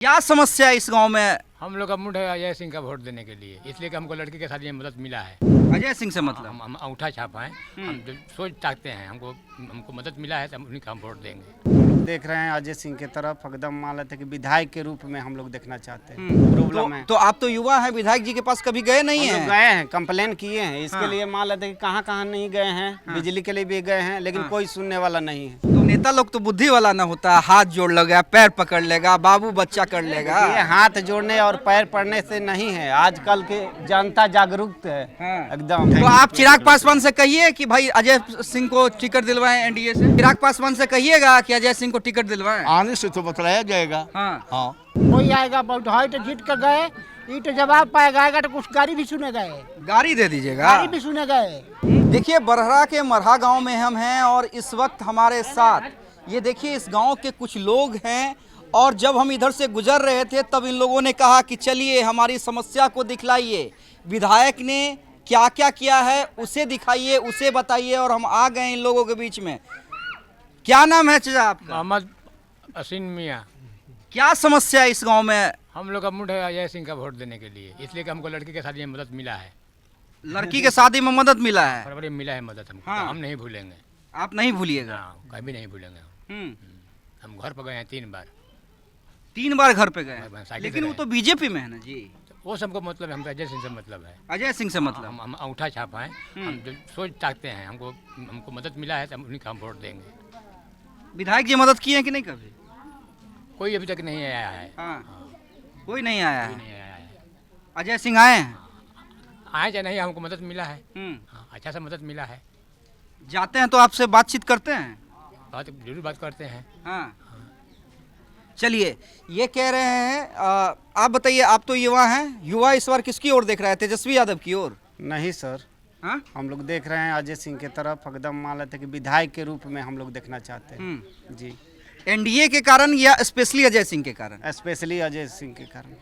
क्या समस्या है इस गांव में? हम लोग का मूड है अजय सिंह का वोट देने के लिए, इसलिए कि हमको लड़की के साथ ये मदद मिला है। अजय सिंह से मतलब? हम अंगूठा छापा है, हम जो सोच चाहते हैं, हमको मदद मिला है तो हम उन्हीं का हम वोट देंगे। देख रहे हैं अजय सिंह की तरफ, एकदम मान लेते कि विधायक के रूप में हम लोग देखना चाहते हैं। प्रॉब्लम है तो आप तो युवा हैं, विधायक जी के पास कभी गए नहीं हम लोग हैं? गए हैं, कंप्लेन किए हैं इसके लिए, मान लेते कि कहाँ कहाँ नहीं गए हैं। बिजली के लिए भी गए हैं, लेकिन कोई सुनने वाला नहीं है। तो नेता लोग तो बुद्धि वाला ना होता, हाथ जोड़ लेगा, पैर पकड़ लेगा, बाबू बच्चा कर लेगा। ये हाथ जोड़ने और पैर पड़ने से नहीं है, आजकल के जनता जागरूक है एकदम। तो आप चिराग पासवान से कहिए कि भाई अजय सिंह को टिकट दिलवाएं एनडीए से। चिराग पासवान से कहिएगा कि अजय सिंह को टिकट दिलवाएं। आने से तो बतलाया जाएगा। हाँ। कोई आएगा बैठाई तो जीत कर गए, ये तो जवाब पाएगा, आएगा तो कुछ गाड़ी भी सुने गए, गाड़ी दे दीजिएगा। गाड़ी भी सुने गए। देखिए बरहरा के मरहा गांव में हम हैं और इस वक्त हमारे साथ ये देखिए इस गांव के कुछ लोग हैं। और जब हम इधर से गुजर रहे थे तब इन लोगों ने कहा कि चलिए हमारी समस्या को दिखलाइए, विधायक ने क्या क्या किया है उसे दिखाइए, उसे बताइए। और हम आ गए इन लोगों के बीच में। क्या नाम है चाचा आपका? मोहम्मद असीन मियाँ। क्या समस्या है इस गांव में? हम लोग का मूड है अजय सिंह का वोट देने के लिए, इसलिए कि हमको लड़की के साथ ये मदद मिला है। लड़की के शादी में मदद मिला है? बराबर मिला है मदद हमको। हाँ। तो हम नहीं भूलेंगे। आप नहीं भूलिएगा? हाँ, कभी नहीं भूलेंगे। हम घर पर गए हैं 3 बार। 3 बार घर पे गए हाँ, हैं। साइकिल लेकिन से वो गए। तो बीजेपी में है ना जी। वो सबको मतलब है, हमको अजय सिंह से मतलब है। अजय सिंह से मतलब? हम अंगूठा छापा है, हम जो सोच चाहते हैं, हमको मदद मिला है तो हम उन्हीं का हम वोट देंगे। विधायक जी मदद किए हैं कि नहीं कभी? कोई अभी तक नहीं आया है। हाँ। कोई नहीं आया कोई है। नहीं आया है। अजय सिंह आए हैं? आए चाहे नहीं, हमको मदद मिला है। हाँ, अच्छा सा मदद मिला है। जाते हैं तो आपसे बातचीत करते हैं? बात जरूर बात करते हैं। हाँ। चलिए ये कह रहे हैं आप बताइए, आप तो युवा हैं, युवा इस बार किसकी ओर देख रहा है? तेजस्वी यादव की ओर? नहीं सर, हाँ? हम लोग देख रहे हैं अजय सिंह की तरफ, एकदम मान लेते कि विधायक के रूप में हम लोग देखना चाहते हैं जी। एनडीए के कारण या स्पेशली अजय सिंह के कारण? स्पेशली अजय सिंह के कारण।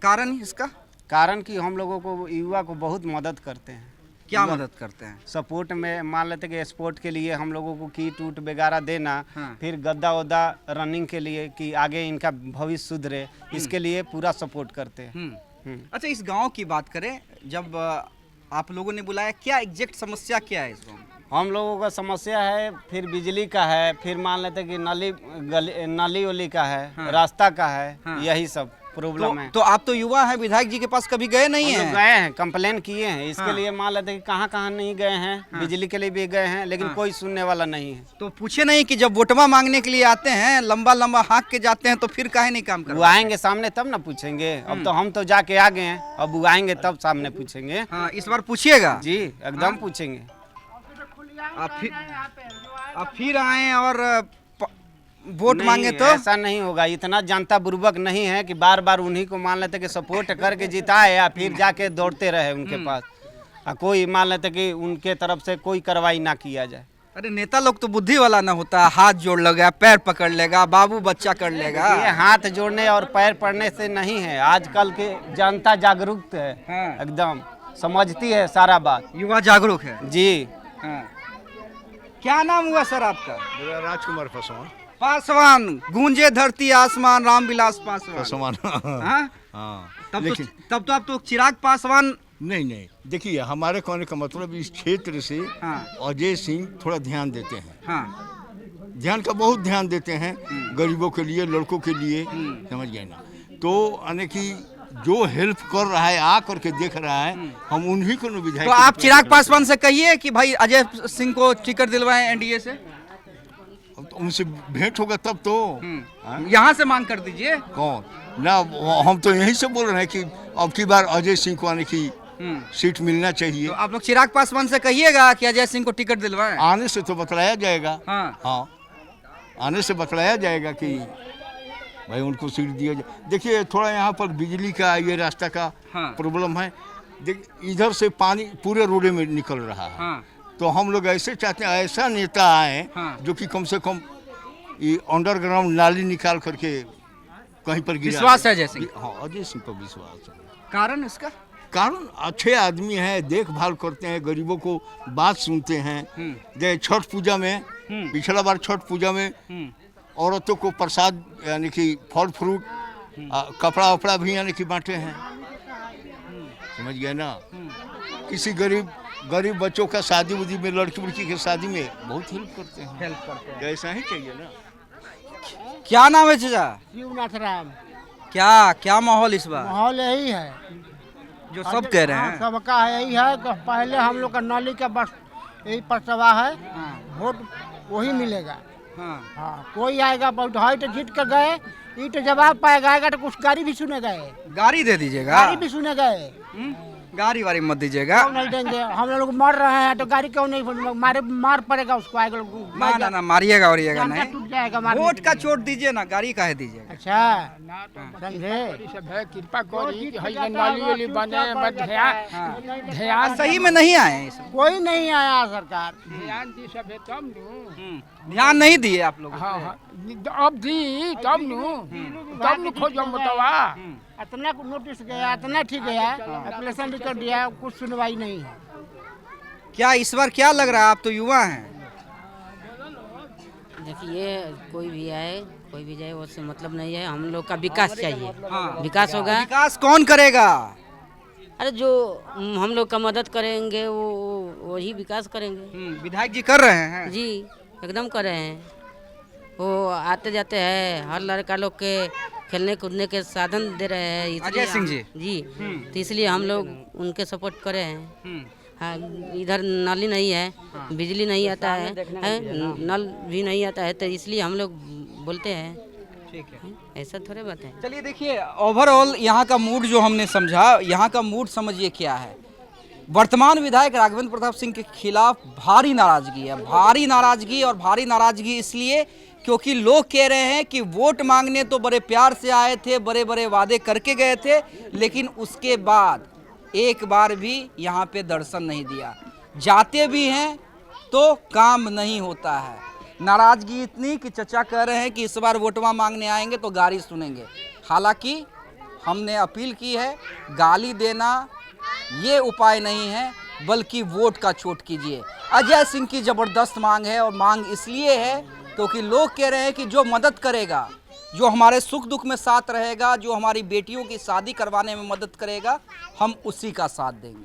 कारण इसका? कारण कि हम लोगों को, युवा को बहुत मदद करते हैं। क्या मदद करते हैं? सपोर्ट में मान लेते कि स्पोर्ट के लिए हम लोगों को किट उट वगैरह देना। हाँ। फिर गद्दा वद्दा रनिंग के लिए कि आगे इनका भविष्य सुधरे, इसके लिए पूरा सपोर्ट करते हैं। अच्छा इस गांव की बात करें, जब आप लोगों ने बुलाया, क्या एग्जैक्ट समस्या क्या है इस गांव में? हम लोगों का समस्या है, फिर बिजली का है, फिर मान लेते कि नाली उली का है। हाँ। रास्ता का है। हाँ। यही सब प्रॉब्लम है। तो आप तो युवा हैं, विधायक जी के पास कभी गए नहीं हम लोग हैं? गए हैं, कंप्लेन किए हैं इसके हाँ। लिए, मान लेते कि कहाँ कहाँ नहीं गए हैं। बिजली के लिए भी गए हैं, लेकिन कोई सुनने वाला नहीं है। तो पूछे नहीं कि जब वोटवा मांगने के लिए आते हैं, लंबा लंबा हाँक के जाते हैं, तो फिर काहे नहीं काम वो कर? आएंगे सामने तब ना पूछेंगे। अब तो हम तो जाके आ गए हैं, अब वो आएंगे तब सामने पूछेंगे। हाँ इस बार पूछिएगा जी एकदम पूछेंगे। आप फिर आए और वोट नहीं, मांगे तो? ऐसा नहीं होगा। इतना जनता बुर्बक नहीं है कि बार बार उन्हीं को मान लेते कि सपोर्ट करके जिताए या फिर जाके दौड़ते रहे उनके पास, और कोई मान लेते कि उनके तरफ से कोई कार्रवाई ना किया जाए। अरे नेता लोग तो बुद्धि वाला ना होता, हाथ जोड़ लेगा, पैर पकड़ लेगा, बाबू बच्चा कर लेगा। ये हाथ जोड़ने और पैर पड़ने से नहीं है, आजकल के जनता जागरूक है एकदम, समझती है सारा बात। युवा जागरूक है जी। हाँ। क्या नाम हुआ सर आपका? मेरा राजकुमार पासवान। पासवान, गूंजे धरती आसमान, रामविलास पासवान। पासवान। हाँ? हाँ। तब तो आप तो चिराग पासवान। नहीं, देखिए हमारे कहने का मतलब इस क्षेत्र से हाँ। अजय सिंह थोड़ा ध्यान देते हैं। हाँ। ध्यान का बहुत ध्यान देते हैं, गरीबों के लिए, लड़कों के लिए, समझ गए ना। तो यानी कि जो हेल्प कर रहा है, आ करके देख रहा है, हम उन्हीं को विधायक। तो आप चिराग पासवान से कहिए कि भाई अजय सिंह को टिकट दिलवाएं एनडीए से। तो उनसे भेंट होगा तब तो। यहाँ से मांग कर दीजिए। कौन ना, हम तो यही से बोल रहे हैं कि अब की बार अजय सिंह को आने की सीट मिलना चाहिए। तो आप लोग चिराग पासवान से कहिएगा कि अजय सिंह को टिकट दिलवाएं। आने से तो बतलाया जाएगा। हाँ। आने से बतलाया जाएगा कि भाई उनको सीट दिया जाए। देखिए थोड़ा यहाँ पर बिजली का, ये रास्ता का प्रॉब्लम है। इधर से पानी पूरे रोड में निकल रहा है। तो हम लोग ऐसे चाहते हैं, ऐसा नेता आए जो कि कम से कम ये अंडरग्राउंड नाली निकाल करके कहीं पर गिरा। विश्वास है अजय सिंह? हाँ, अजय सिंह पर विश्वास है। कारण इसका? कारण अच्छे आदमी हैं, देखभाल करते हैं, गरीबों को बात सुनते हैं। जैसे छठ पूजा में, पिछला बार छठ पूजा में औरतों को प्रसाद यानी कि फल फ्रूट कपड़ा वपड़ा भी यानी कि बांटे हैं, समझ गए ना। किसी गरीब बच्चों का शादी उदी में, लड़की उड़की की शादी में बहुत हेल्प करते हैं। ऐसा ही चाहिए ना। क्या नाम है चाचा? शिवनाथ राम। क्या माहौल इस बार माहौल यही है जो सब कह रहे हैं? सबका यही है कि पहले हम लोग का नाली का बस यही परसवा है, वोट वही मिलेगा। हाँ, कोई आएगा बहुत तो जीत कर गए, ये तो जवाब पाएगा तो कुछ गाड़ी भी सुनेगा, गाड़ी दे दीजिएगा। गाड़ी भी सुनेगा। गाड़ी वाड़ी मत दीजिएगा। क्यों नहीं देंगे? हम लोग मर रहे हैं तो गाड़ी क्यों नहीं? मार पड़ेगा उसको, आएगा ना मारिएगा वारिएगा नहीं, टूट जाएगा। वोट का चोट दीजिए ना, गाड़ी काहे दीजिएगा। अच्छा समझे? कृपा करी कि हई नाली वाली बने, बस ध्यान सही में नहीं आए इसमें। कोई नहीं आया सरकार। ध्यान दी सब है तब नु। ध्यान नहीं दिए आप लोग। हाँ हाँ, अब दी तब नु खोजो मतवा। इतना नोटिस गया, इतना ठीक गया, एप्लीकेशन भी कर दिया, कुछ सुनवाई नहीं है। क्या इस बार क्या लग रहा है? आप तो युवा हैं। देखिए कोई भी आए कोई भी जाए उससे मतलब नहीं है, हम लोग का विकास चाहिए। विकास होगा। विकास कौन करेगा? अरे जो हम लोग का मदद करेंगे वो वही विकास करेंगे। विधायक जी कर रहे हैं जी एकदम कर रहे हैं। वो आते जाते हैं, हर लड़का लोग के खेलने कूदने के साधन दे रहे हैं। अजय सिंह जी जी तो इसलिए हम लोग उनके सपोर्ट करे हैं। हाँ, इधर नाली नहीं है, बिजली नहीं आता है, नल भी नहीं आता है, तो इसलिए हम लोग बोलते हैं। ठीक है, ऐसा थोड़े बात है। चलिए देखिए, ओवरऑल यहाँ का मूड जो हमने समझा, यहाँ का मूड समझिए क्या है। वर्तमान विधायक राघवेंद्र प्रताप सिंह के खिलाफ भारी नाराजगी है। भारी नाराजगी, और भारी नाराजगी इसलिए क्योंकि लोग कह रहे हैं कि वोट मांगने तो बड़े प्यार से आए थे, बड़े बड़े वादे करके गए थे, लेकिन उसके बाद एक बार भी यहाँ पे दर्शन नहीं दिया। जाते भी हैं तो काम नहीं होता है। नाराजगी इतनी कि चचा कह रहे हैं कि इस बार वोटवा मांगने आएंगे तो गाली सुनेंगे। हालांकि हमने अपील की है, गाली देना ये उपाय नहीं है, बल्कि वोट का चोट कीजिए। अजय सिंह की ज़बरदस्त मांग है, और मांग इसलिए है क्योंकि लोग कह रहे हैं कि जो मदद करेगा, जो हमारे सुख दुख में साथ रहेगा, जो हमारी बेटियों की शादी करवाने में मदद करेगा, हम उसी का साथ देंगे।